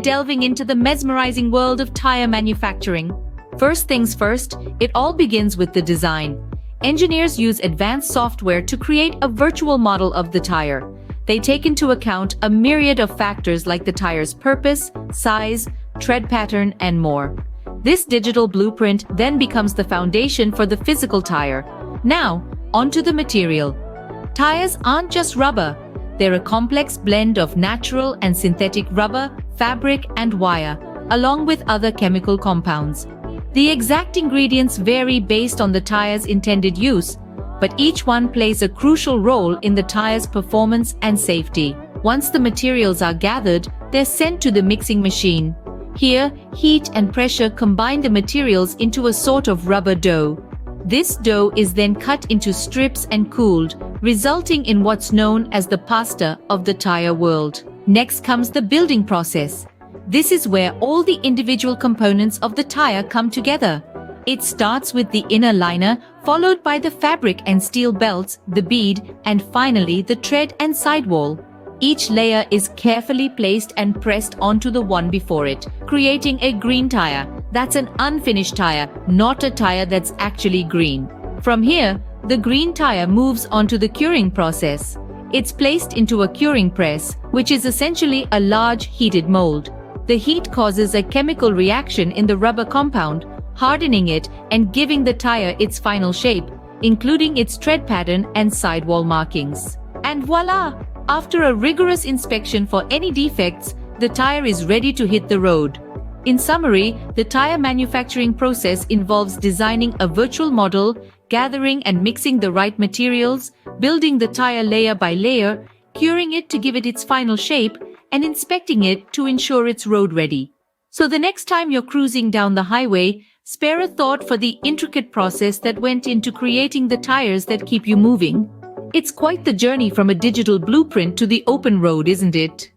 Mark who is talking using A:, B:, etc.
A: delving into the mesmerizing world of tire manufacturing. First things first, it all begins with the design. Engineers use advanced software to create a virtual model of the tire. They take into account a myriad of factors like the tire's purpose, size, tread pattern, and more. This digital blueprint then becomes the foundation for the physical tire. Now, onto the material. Tires aren't just rubber. They're a complex blend of natural and synthetic rubber, fabric, and wire, along with other chemical compounds. The exact ingredients vary based on the tire's intended use, but each one plays a crucial role in the tire's performance and safety. Once the materials are gathered, they're sent to the mixing machine. Here, heat and pressure combine the materials into a sort of rubber dough. This dough is then cut into strips and cooled, resulting in what's known as the pasta of the tire world. Next comes the building process. This is where all the individual components of the tire come together. It starts with the inner liner, followed by the fabric and steel belts, the bead, and finally the tread and sidewall. Each layer is carefully placed and pressed onto the one before it, creating a green tire. That's an unfinished tire, not a tire that's actually green. From here, the green tire moves onto the curing process. It's placed into a curing press, which is essentially a large heated mold. The heat causes a chemical reaction in the rubber compound, hardening it and giving the tire its final shape, including its tread pattern and sidewall markings. And voila! After a rigorous inspection for any defects, the tire is ready to hit the road. In summary, the tire manufacturing process involves designing a virtual model, gathering and mixing the right materials, building the tire layer by layer, curing it to give it its final shape, and inspecting it to ensure it's road ready. So the next time you're cruising down the highway, spare a thought for the intricate process that went into creating the tires that keep you moving. It's quite the journey from a digital blueprint to the open road, isn't it?